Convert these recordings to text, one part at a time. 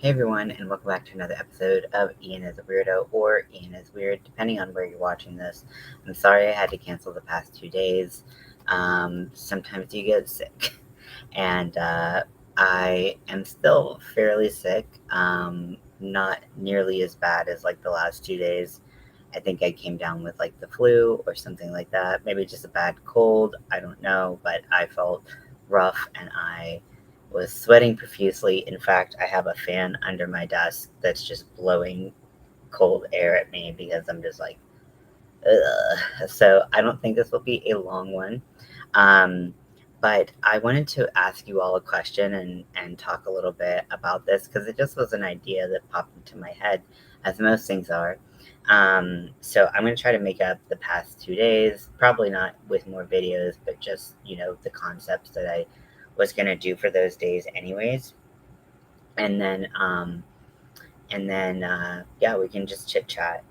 Hey everyone, and welcome back to another episode of Ian is a Weirdo or Ian is Weird, depending on where you're watching this. I'm sorry I had to cancel the past 2 days. Sometimes you get sick, and I am still fairly sick. Not nearly as bad as like the last 2 days. I think I came down with like the flu or something like that. Maybe just a bad cold. I don't know, but I felt rough and I was sweating profusely. In fact, I have a fan under my desk that's just blowing cold air at me because I'm just like, ugh. So I don't think this will be a long one. Um, but I wanted to ask you all a question and talk a little bit about this because it just was an idea that popped into my head, as most things are. So I'm going to try to make up the past 2 days, probably not with more videos, but just, the concepts that I was going to do for those days anyways. And then, yeah, we can just chit chat.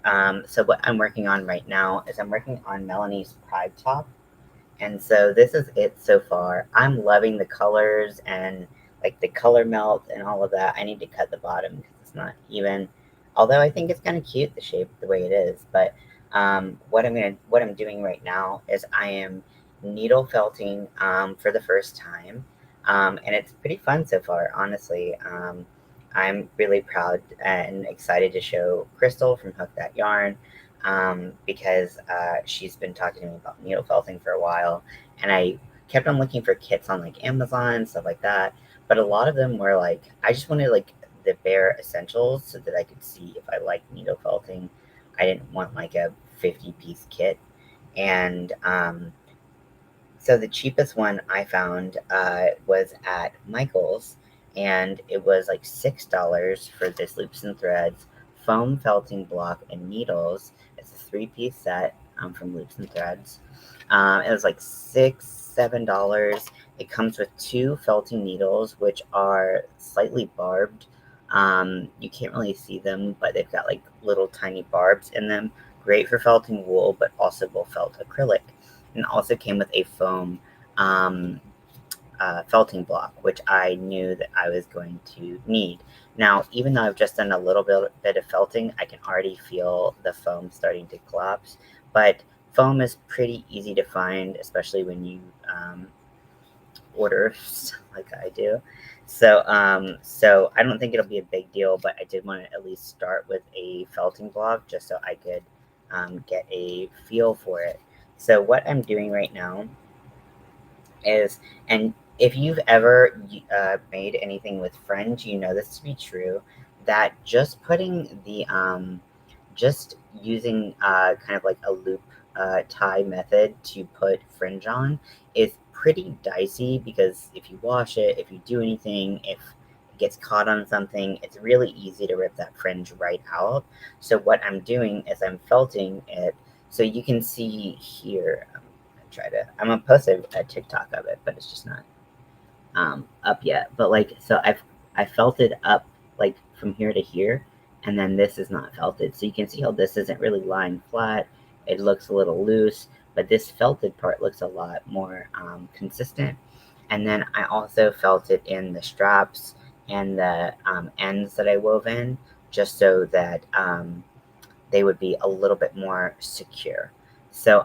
So what I'm working on right now is I'm working on Melanie's Pride Top. And so this is it so far. I'm loving the colors and like the color melt and all of that. I need to cut the bottom because it's not even. Although I think it's kind of cute the shape the way it is. But what I'm doing right now is I am needle felting for the first time, and it's pretty fun so far. Honestly, I'm really proud and excited to show Crystal from Hook That Yarn because she's been talking to me about needle felting for a while, and I kept on looking for kits on like Amazon and stuff like that. But a lot of them were like I just wanted like the bare essentials so that I could see if I like needle felting. I didn't want like a 50-piece kit, and so the cheapest one I found was at Michael's, and it was like $6 for this loops and threads, foam felting block, and needles. It's a three-piece set from Loops and Threads. It was like $7. It comes with two felting needles, which are slightly barbed. You can't really see them, but they've got like little tiny barbs in them. Great for felting wool, but also will felt acrylic, and also came with a foam um, felting block, which I knew that I was going to need. Now, even though I've just done a little bit of felting, I can already feel the foam starting to collapse. But foam is pretty easy to find, especially when you order like I do. So I don't think it'll be a big deal, but I did want to at least start with a felting block just so I could get a feel for it. So what I'm doing right now is, and if you've ever made anything with fringe, you know this to be true, that just putting just using kind of like a loop tie method to put fringe on is pretty dicey because if you wash it, if you do anything, if it gets caught on something, it's really easy to rip that fringe right out. So what I'm doing is I'm felting it. So you can see here, I'm gonna post a TikTok of it, but it's just not up yet. But like, so I felted up like from here to here, and then this is not felted. So you can see how this isn't really lying flat. It looks a little loose, but this felted part looks a lot more consistent. And then I also felted in the straps and the ends that I wove in, just so that they would be a little bit more secure. So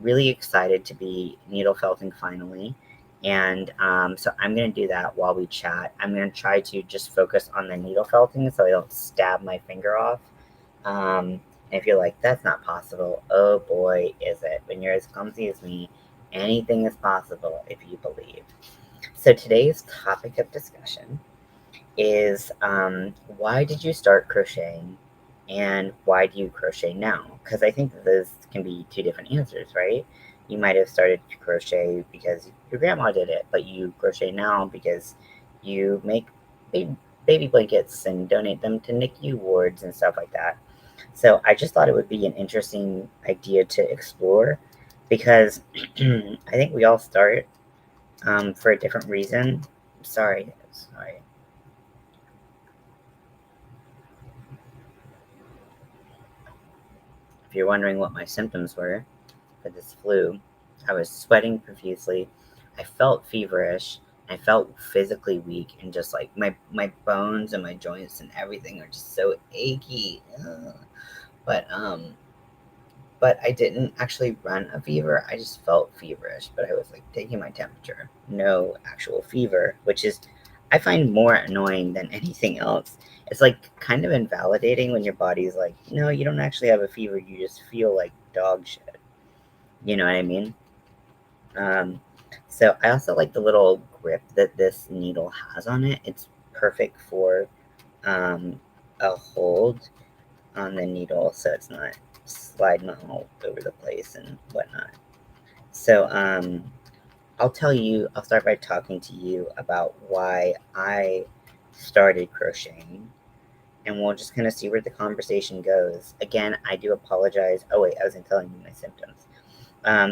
really excited to be needle felting finally. And so I'm going to do that while we chat. I'm going to try to just focus on the needle felting so I don't stab my finger off. And if you're like, that's not possible, oh boy, is it. When you're as clumsy as me, anything is possible if you believe. So today's topic of discussion is why did you start crocheting and why do you crochet now? Because I think that those can be two different answers, right? You might have started to crochet because your grandma did it, but you crochet now because you make baby blankets and donate them to NICU wards and stuff like that. So I just thought it would be an interesting idea to explore because I think we all start for a different reason. Sorry. If you're wondering what my symptoms were for this flu, I was sweating profusely, I felt feverish, I felt physically weak, and just like my bones and my joints and everything are just so achy. Ugh. But but I didn't actually run a fever. I just felt feverish, but I was like taking my temperature. No actual fever, which is I find more annoying than anything else. It's like kind of invalidating when your body's like, no, you don't actually have a fever. You just feel like dog shit. You know what I mean? Um, so I also like the little grip that this needle has on it. It's perfect for um, a hold on the needle, so it's not sliding all over the place and whatnot. So I'll start by talking to you about why I started crocheting, and we'll just kind of see where the conversation goes. Again, I do apologize. Oh wait, I wasn't telling you my symptoms.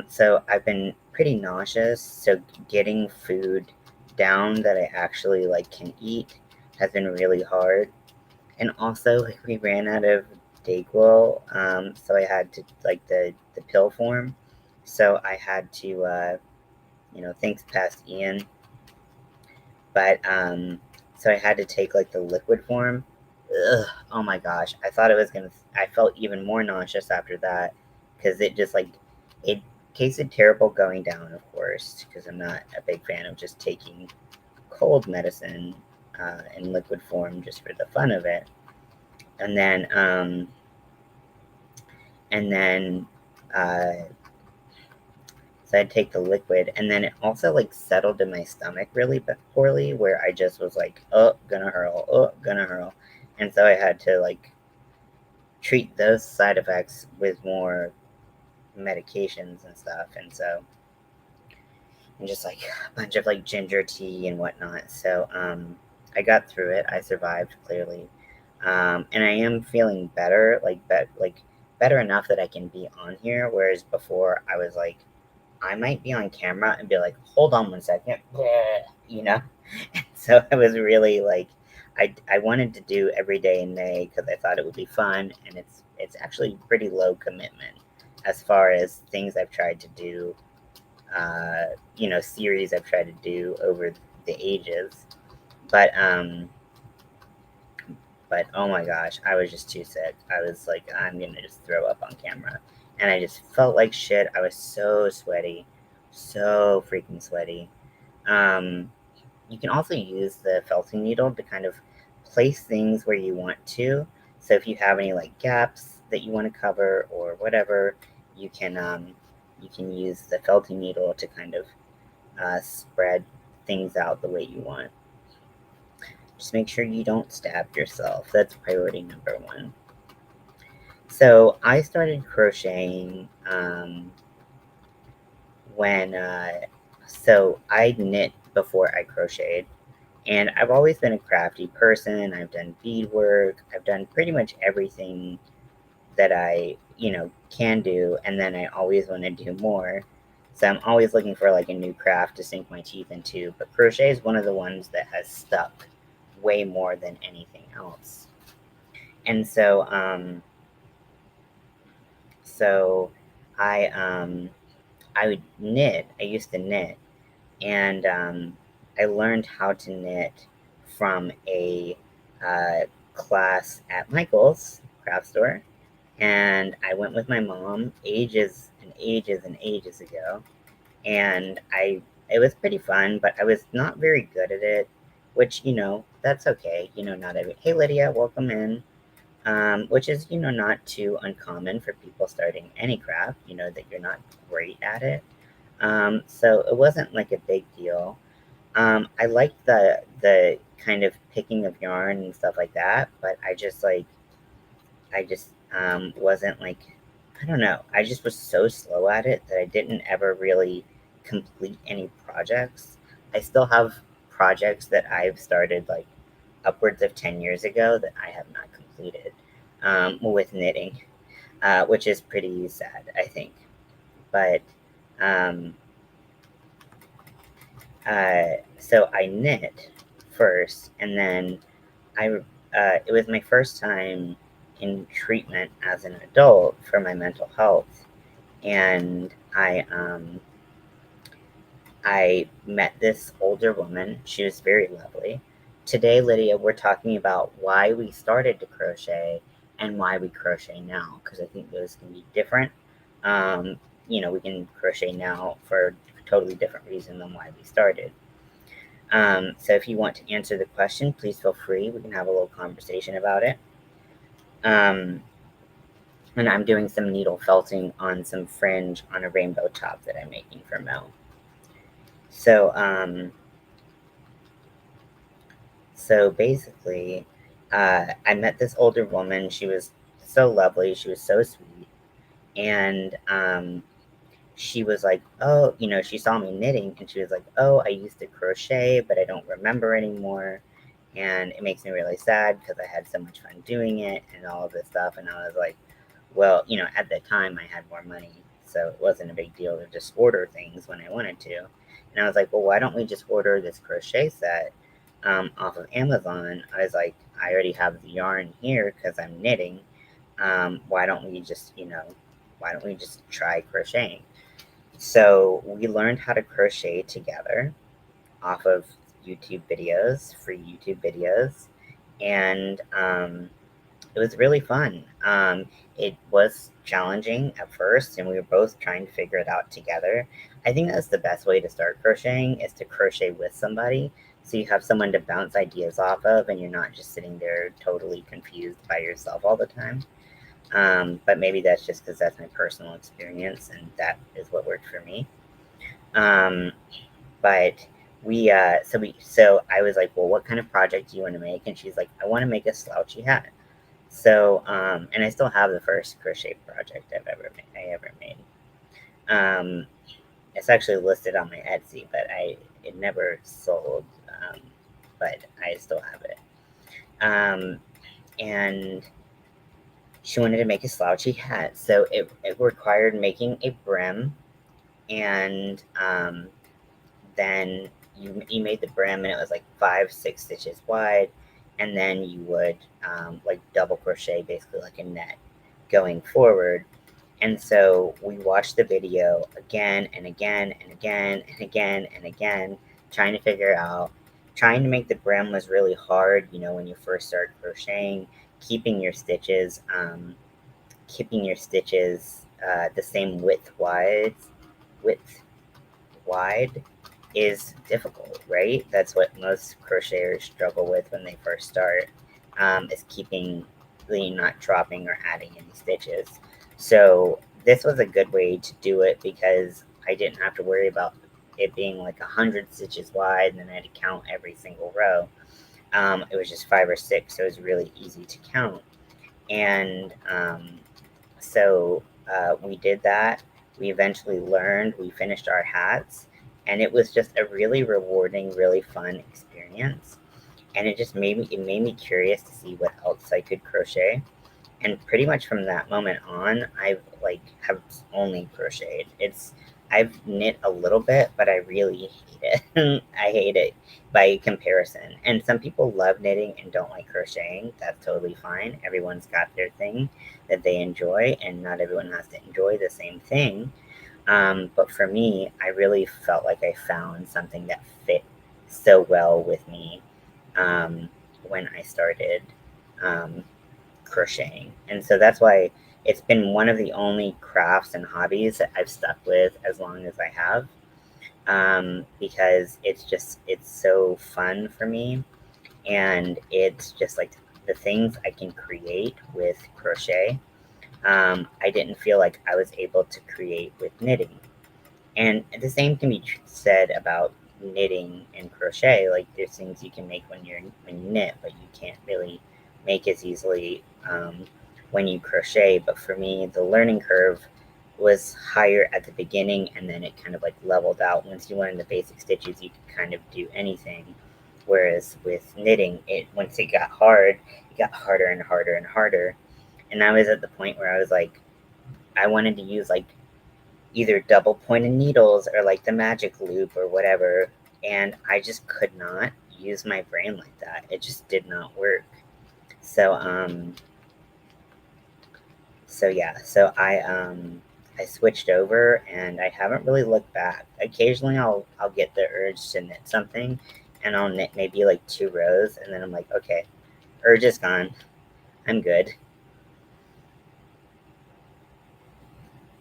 So I've been pretty nauseous, so getting food down that I actually like can eat has been really hard. And also, like, we ran out of Dayquil, so I had to like the pill form. So I had to, thanks past Ian, but so I had to take like the liquid form. Ugh, oh my gosh, I thought it was gonna. I felt even more nauseous after that because it just like it tasted terrible going down, of course, because I'm not a big fan of just taking cold medicine in liquid form just for the fun of it. And then and then uh, so I'd take the liquid, and then it also like settled in my stomach really poorly, where I just was like, oh, gonna hurl, oh, gonna hurl, and so I had to like treat those side effects with more medications and stuff, and just like a bunch of like ginger tea and whatnot. So I got through it. I survived clearly, and I am feeling better, like better enough that I can be on here. Whereas before, I was like, I might be on camera and be like, hold on 1 second, you know. And so I was really like, I wanted to do every day in May because I thought it would be fun, and it's actually pretty low commitment as far as things I've tried to do, series I've tried to do over the ages. But but oh my gosh, I was just too sick. I was like, I'm gonna just throw up on camera, and I just felt like shit. I was so sweaty, so freaking sweaty. Um, you can also use the felting needle to kind of place things where you want to. So if you have any like gaps that you want to cover or whatever, you can use the felting needle to kind of spread things out the way you want. Just make sure you don't stab yourself. That's priority number one. So I started crocheting when, so I knit before I crocheted. And I've always been a crafty person. I've done beadwork. I've done pretty much everything that I, can do. And then I always want to do more. So I'm always looking for like a new craft to sink my teeth into. But crochet is one of the ones that has stuck way more than anything else. And so I would knit. I used to knit, and I learned how to knit from a class at Michael's craft store, and I went with my mom ages and ages and ages ago, and I it was pretty fun, but I was not very good at it, which that's okay. Not every Hey Lydia, welcome in. Which is not too uncommon for people starting any craft. That you're not great at it. So it wasn't like a big deal. I liked the kind of picking of yarn and stuff like that, but I just wasn't like, I don't know. I just was so slow at it that I didn't ever really complete any projects. I still have projects that I've started like upwards of 10 years ago that I have not completed with knitting, which is pretty sad, I think. But um, so I knit first, and then it was my first time in treatment as an adult for my mental health, and I met this older woman. She was very lovely. Today, Lydia, we're talking about why we started to crochet and why we crochet now, because I think those can be different. Um, we can crochet now for a totally different reason than why we started. So if you want to answer the question, please feel free. We can have a little conversation about it. Um, and I'm doing some needle felting on some fringe on a rainbow top that I'm making for Mel. So, So basically, I met this older woman. She was so lovely. She was so sweet. And she was like, oh, she saw me knitting and she was like, oh, I used to crochet, but I don't remember anymore. And it makes me really sad because I had so much fun doing it and all of this stuff. And I was like, well, at the time I had more money. So it wasn't a big deal to just order things when I wanted to. And I was like, well, why don't we just order this crochet set off of Amazon? I was like, I already have the yarn here because I'm knitting. Why don't we just, why don't we just try crocheting? So we learned how to crochet together off of YouTube videos, free YouTube videos. And it was really fun. It was challenging at first, and we were both trying to figure it out together. I think that's the best way to start crocheting is to crochet with somebody, so you have someone to bounce ideas off of, and you're not just sitting there totally confused by yourself all the time. But maybe that's just because that's my personal experience, and that is what worked for me. Um, but so I was like, well, what kind of project do you want to make? And she's like, I want to make a slouchy hat. So, and I still have the first crochet project I ever made. Um, it's actually listed on my Etsy, but it never sold. But I still have it. Um, and she wanted to make a slouchy hat, so it required making a brim, and then you made the brim, and it was like 5, 6 stitches wide, and then you would like double crochet basically like a net going forward. And so we watched the video again and again and again and again and again, trying to figure out. Trying to make the brim was really hard, when you first start crocheting. Keeping your stitches, the same width wide is difficult, right? That's what most crocheters struggle with when they first start, is keeping, not dropping or adding any stitches. So this was a good way to do it because I didn't have to worry about it being like 100 stitches wide and then I had to count every single row. It was just 5 or 6, so it was really easy to count. And we did that. We eventually learned. We finished our hats, and it was just a really rewarding, really fun experience. And it made me curious to see what else I could crochet. And pretty much from that moment on, have only crocheted. I've knit a little bit, but I really hate it. I hate it by comparison. And some people love knitting and don't like crocheting. That's totally fine. Everyone's got their thing that they enjoy, and not everyone has to enjoy the same thing. But for me, I really felt like I found something that fit so well with me when I started um, crocheting. And so that's why it's been one of the only crafts and hobbies that I've stuck with as long as I have, because it's so fun for me. And it's just like the things I can create with crochet. I didn't feel like I was able to create with knitting. And the same can be said about knitting and crochet. Like there's things you can make when you knit, but you can't really make as easily when you crochet. But for me, the learning curve was higher at the beginning, and then it kind of like leveled out. Once you learn the basic stitches, you could kind of do anything. Whereas with knitting, once it got hard, it got harder and harder and harder. And I was at the point where I was like, I wanted to use like either double pointed needles or like the magic loop or whatever. And I just could not use my brain like that. It just did not work. So, so yeah, so I I switched over and I haven't really looked back. Occasionally I'll get the urge to knit something and I'll knit maybe like 2 rows and then I'm like, okay, urge is gone. I'm good.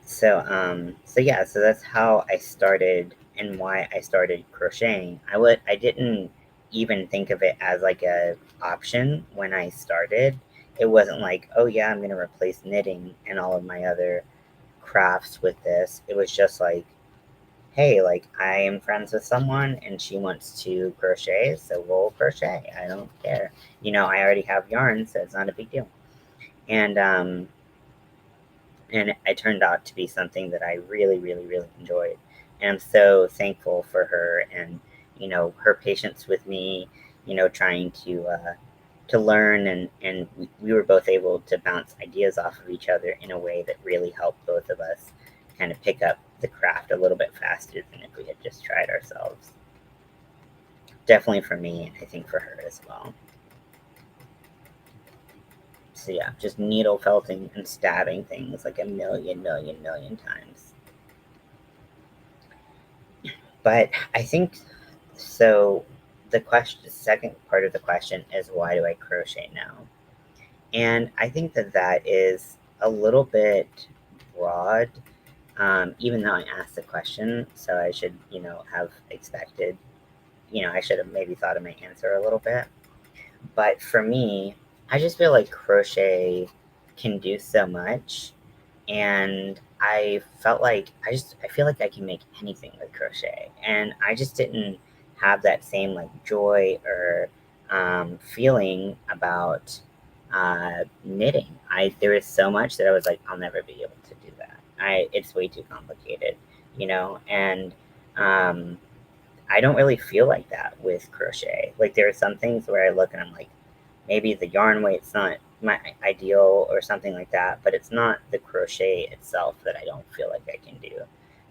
So yeah, so that's how I started and why I started crocheting. I didn't even think of it as like a option when I started. It wasn't like, oh yeah, I'm gonna replace knitting and all of my other crafts with this. It was just like, hey, like I am friends with someone and she wants to crochet, so we'll crochet. I don't care. I already have yarn, so it's not a big deal. And and it turned out to be something that I really, really, really enjoyed. And I'm so thankful for her and her patience with me, trying to learn and we were both able to bounce ideas off of each other in a way that really helped both of us kind of pick up the craft a little bit faster than if we had just tried ourselves. Definitely for me, and I think for her as well. So yeah, just needle felting and stabbing things like a million, million, million times. But I think so. The second part of the question is why do I crochet now? And I think that that is a little bit broad, even though I asked the question. So I should, have expected, I should have maybe thought of my answer a little bit. But for me, I just feel like crochet can do so much. And I felt like I feel like I can make anything with crochet. And I just didn't have that same like joy or feeling about knitting. There was so much that I was like, I'll never be able to do that. It's way too complicated, and um, I don't really feel like that with crochet. Like there are some things where I look and I'm like, maybe the yarn weight's not my ideal or something like that, but it's not the crochet itself that I don't feel like I can do.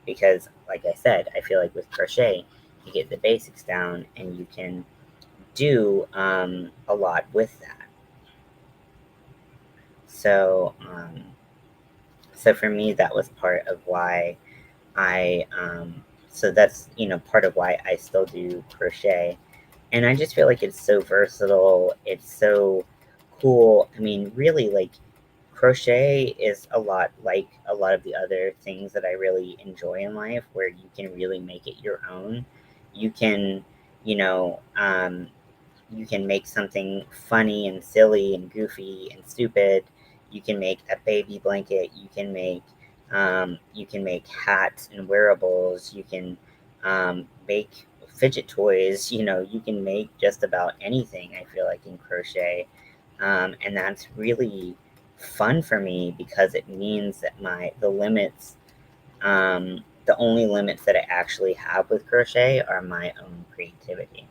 Because like I said, I feel like with crochet, you get the basics down and you can do a lot with that. So, so for me, that was part of why I, so that's, part of why I still do crochet. And I just feel like it's so versatile. It's so cool. I mean, really, like, crochet is a lot like a lot of the other things that I really enjoy in life, where you can really make it your own. You can, you know, um, you can make something funny and silly and goofy and stupid. You can make a baby blanket. You can make hats and wearables. You can make fidget toys. You can make just about anything. I feel like in crochet, and that's really fun for me because it means that the only limits that I actually have with crochet are my own creativity.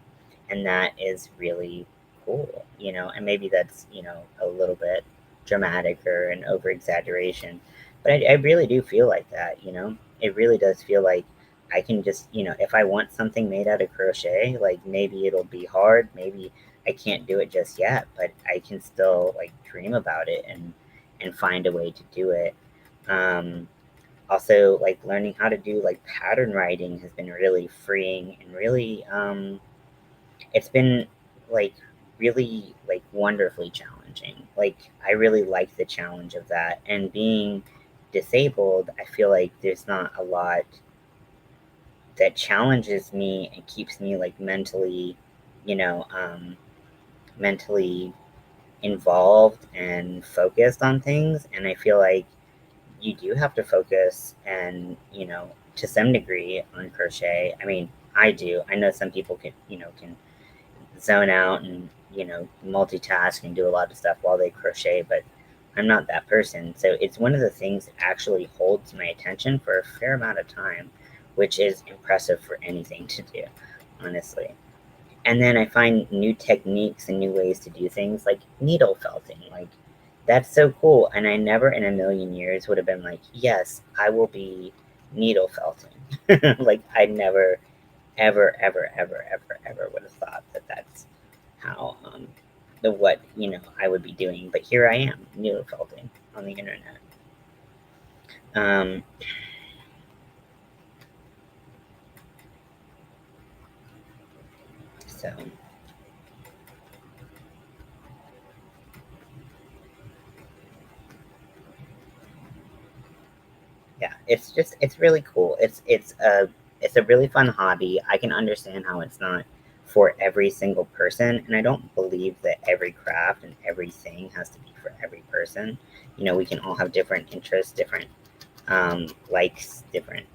And that is really cool. And maybe that's, a little bit dramatic or an over exaggeration, but I really do feel like that. It really does feel like I can just, if I want something made out of crochet, like maybe it'll be hard, maybe I can't do it just yet, but I can still like dream about it and find a way to do it. Um, Also, like learning how to do like pattern writing has been really freeing and really it's been like really like wonderfully challenging. Like I really like the challenge of that, and being disabled, I feel like there's not a lot that challenges me and keeps me like you know um mentally involved and focused on things. And I feel like you do have to focus and, to some degree on crochet. I mean, I do. I know some people can zone out and, multitask and do a lot of stuff while they crochet, but I'm not that person. So it's one of the things that actually holds my attention for a fair amount of time, which is impressive for anything to do, honestly. And then I find new techniques and new ways to do things like needle felting. Like, that's so cool. And I never in a million years would have been like, yes, I will be needle felting. Like, I never, ever, ever, ever, ever, ever would have thought that that's how, what, I would be doing. But here I am, needle felting on the internet. Um, so yeah, it's really cool. It's a really fun hobby. I can understand how it's not for every single person, and I don't believe that every craft and everything has to be for every person. You know, we can all have different interests, different likes, different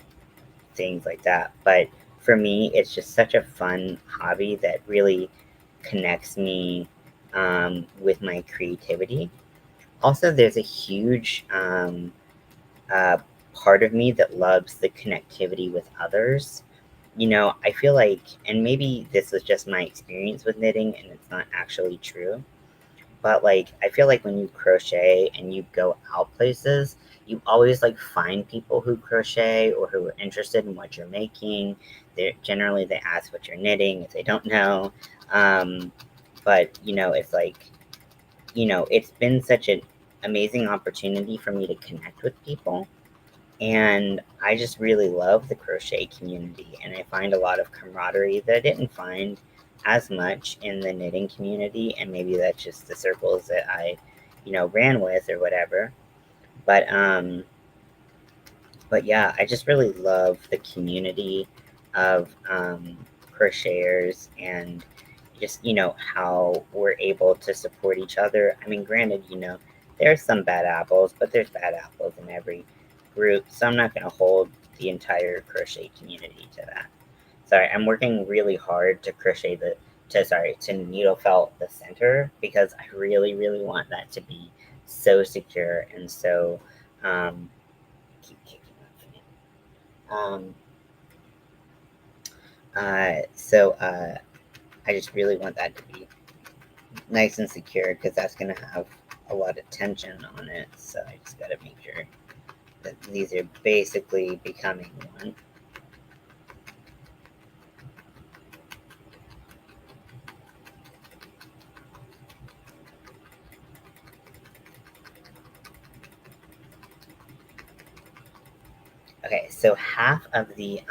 things like that. But for me, it's just such a fun hobby that really connects me with my creativity. Also, there's a huge uh, part of me that loves the connectivity with others. You know, I feel like, and maybe this was just my experience with knitting and it's not actually true, but like, I feel like when you crochet and you go out places, you always like find people who crochet or who are interested in what you're making. Generally they ask what you're knitting if they don't know. Um, but you know, it's like, you know, it's been such an amazing opportunity for me to connect with people, and I just really love the crochet community, and I find a lot of camaraderie that I didn't find as much in the knitting community, and maybe that's just the circles that I, you know, ran with or whatever. But but yeah, I just really love the community of crocheters, and just, you know, how we're able to support each other. I mean, granted, you know, there's some bad apples, but there's bad apples in every group, so I'm not going to hold the entire crochet community to that. Sorry, I'm working really hard to crochet to needle felt the center because I really, really want that to be so secure and so keep kicking that fan. I just really want that to be nice and secure because that's gonna have a lot of tension on it. So I just gotta make sure that these are basically becoming one. Okay, so half of the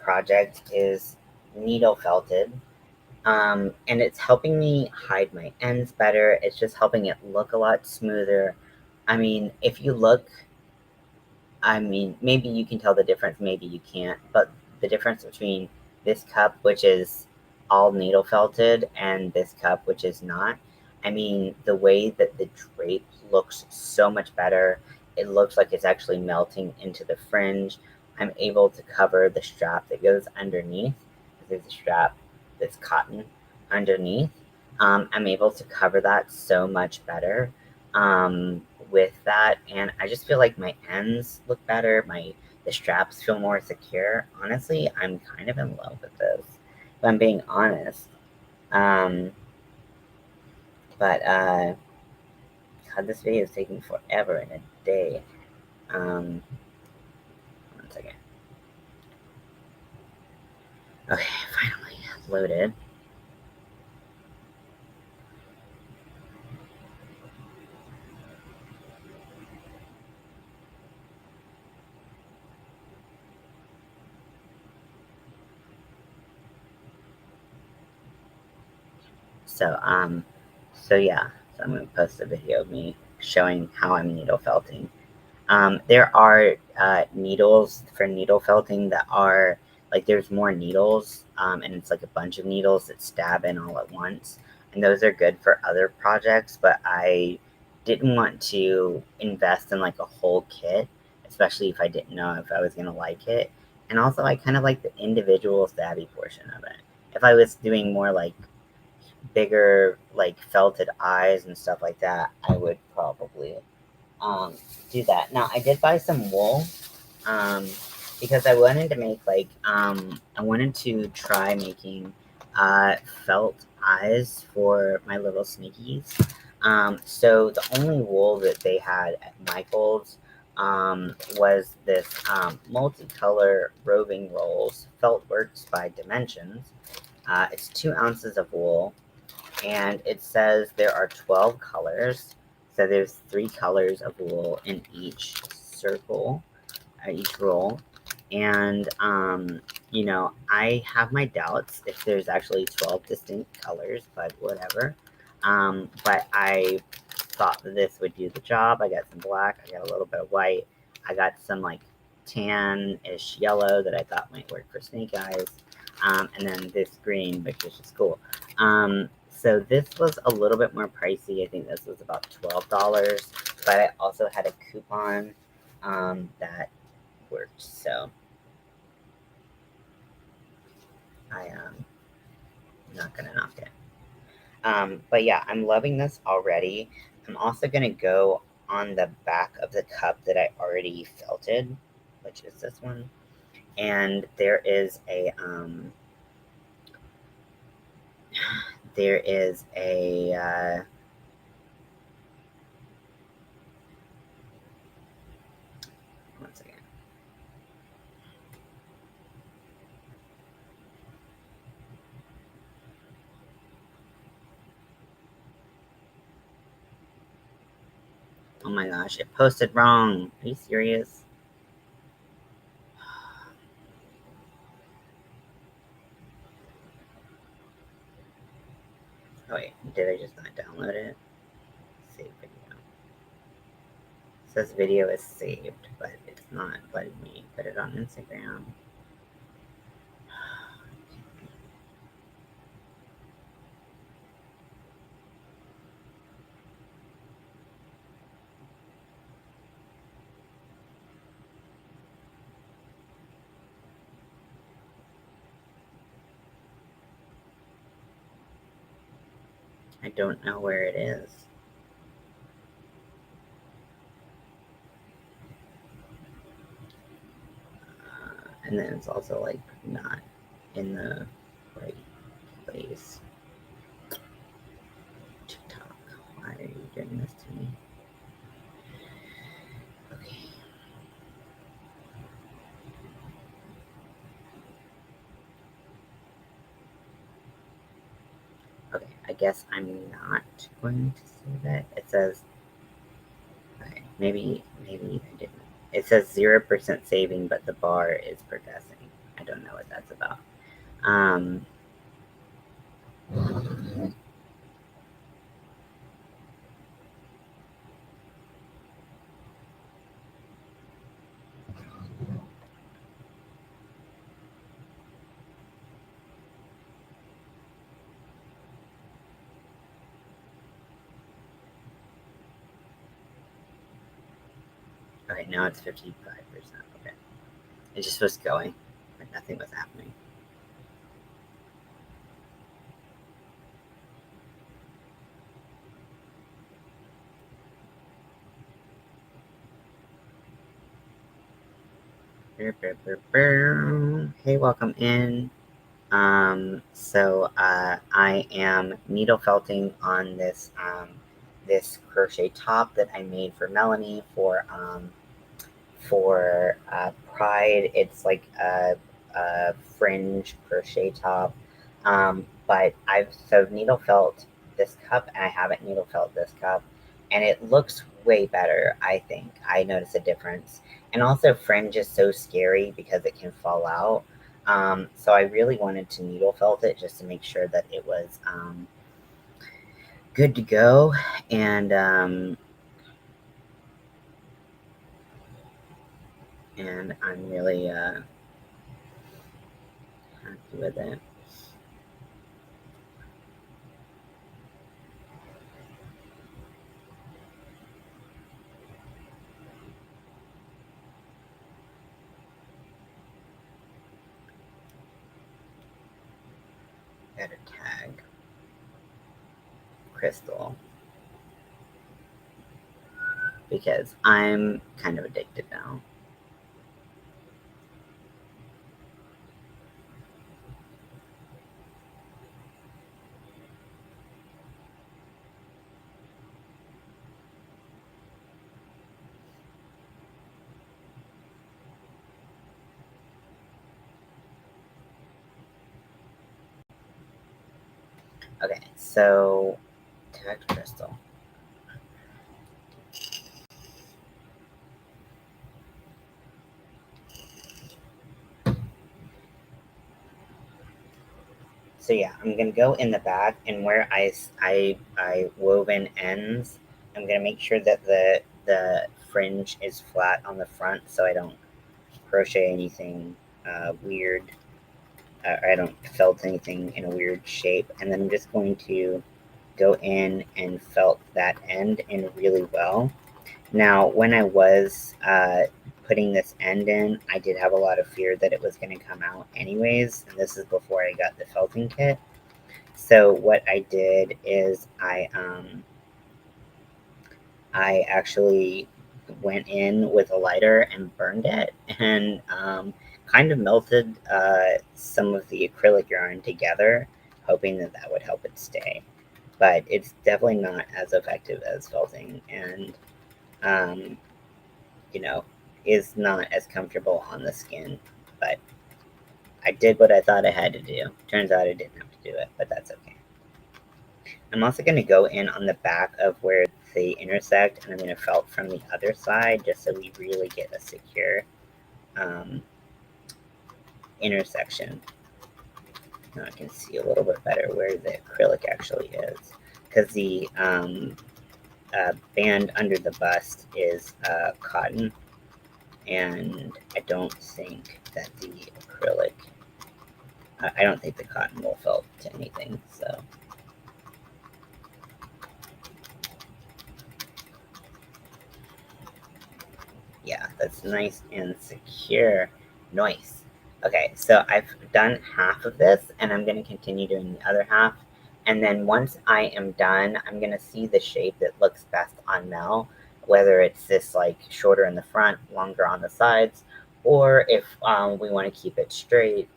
project is needle felted, and it's helping me hide my ends better. It's just helping it look a lot smoother. I mean, if you look, I mean, maybe you can tell the difference, maybe you can't, but the difference between this cup, which is all needle felted, and this cup, which is not, I mean, the way that the drape looks so much better. It looks like it's actually melting into the fringe. I'm able to cover the strap that goes underneath. There's a strap that's cotton underneath. I'm able to cover that so much better. With that, and I just feel like my ends look better. The straps feel more secure. Honestly, I'm kind of in love with this, if I'm being honest. Um, but God, this video is taking forever in a day. Um, one second. Okay, finally loaded. So so yeah, so I'm gonna post a video of me showing how I'm needle felting. There are needles for needle felting that are like there's more needles, and it's like a bunch of needles that stab in all at once, and those are good for other projects. But I didn't want to invest in like a whole kit, especially if I didn't know if I was gonna like it. And also, I kind of like the individual stabby portion of it. If I was doing more like bigger, like felted eyes and stuff like that, I would probably um, do that. Now, I did buy some wool um, because I wanted to make I wanted to try making felt eyes for my little sneakies. So the only wool that they had at Michael's was this multicolor roving rolls felt works by Dimensions. It's 2 ounces of wool, and it says there are 12 colors. So there's 3 colors of wool in each circle, each roll. And, you know, I have my doubts if there's actually 12 distinct colors, but whatever. But I thought that this would do the job. I got some black, I got a little bit of white, I got some like tan-ish yellow that I thought might work for snake eyes, and then this green, which is just cool. So this was a little bit more pricey. I think this was about $12, but I also had a coupon that worked, so I'm not gonna knock it. But yeah, I'm loving this already. I'm also gonna go on the back of the cup that I already felted, which is this one. And there is a one second. Oh my gosh, it posted wrong. Are you serious? Oh wait, did I just not download it? Save video. It says video is saved, but it's not letting me put it on Instagram. I don't know where it is. And then it's also like not in the right place. TikTok, why are you doing this to me? Okay. Okay, I guess I'm not going to save it. It says, okay, maybe I didn't. It says 0% saving, but the bar is progressing. I don't know what that's about. Okay, now it's 55%. Okay. It just was going, but nothing was happening. Hey, welcome in. I am needle felting on this this crochet top that I made for Melanie for Pride. It's like a fringe crochet top. But I've needle felt this cup and I haven't needle felt this cup, and it looks way better. I think I notice a difference, and also fringe is so scary because it can fall out. So I really wanted to needle felt it just to make sure that it was good to go, and I'm really happy with it. Got a tag Crystal because I'm kind of addicted now. Okay, so tagged Crystal. So yeah, I'm gonna go in the back, and where I woven ends, I'm gonna make sure that the fringe is flat on the front, so I don't crochet anything weird. I don't felt anything in a weird shape, and then I'm just going to go in and felt that end in really well. Now, when I was putting this end in, I did have a lot of fear that it was going to come out anyways, and this is before I got the felting kit. So what I did is I actually went in with a lighter and burned it, and kind of melted some of the acrylic yarn together, hoping that that would help it stay. But it's definitely not as effective as felting, and um, you know, is not as comfortable on the skin. But I did what I thought I had to do. Turns out I didn't have to do it, but that's okay. I'm also going to go in on the back of where they intersect, and I'm going to felt from the other side just so we really get a secure um, intersection. Now I can see a little bit better where the acrylic actually is, because the band under the bust is cotton, and I don't think that the acrylic, I don't think the cotton will felt to anything, so. Yeah, that's nice and secure. Nice. Okay, so I've done half of this, and I'm going to continue doing the other half. And then once I am done, I'm going to see the shape that looks best on Mel, whether it's this like shorter in the front, longer on the sides, or if we want to keep it straight,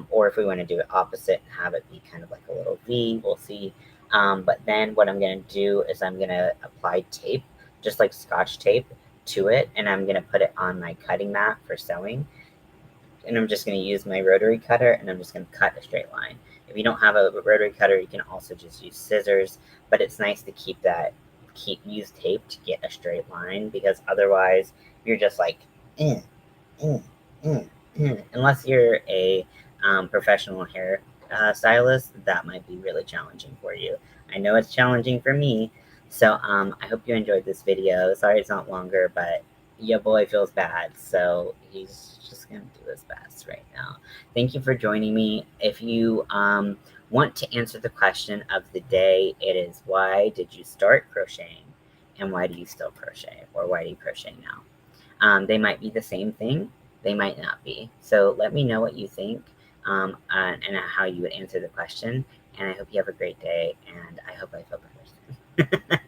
or if we want to do it opposite and have it be kind of like a little V, we'll see. But then what I'm going to do is I'm going to apply tape, just like Scotch tape, to it, and I'm going to put it on my cutting mat for sewing. And I'm just going to use my rotary cutter, and I'm just going to cut a straight line. If you don't have a rotary cutter, you can also just use scissors, but it's nice to use tape to get a straight line, because otherwise you're just like, eh, eh, eh, unless you're a professional hair stylist, that might be really challenging for you. I know it's challenging for me, so I hope you enjoyed this video. Sorry it's not longer, but your boy feels bad, so he's just gonna do his best right now. Thank you for joining me. If you want to answer the question of the day, it is, why did you start crocheting, and why do you still crochet, or why do you crochet now? They might be the same thing, they might not be. So let me know what you think, and how you would answer the question. And I hope you have a great day, and I hope I feel better soon.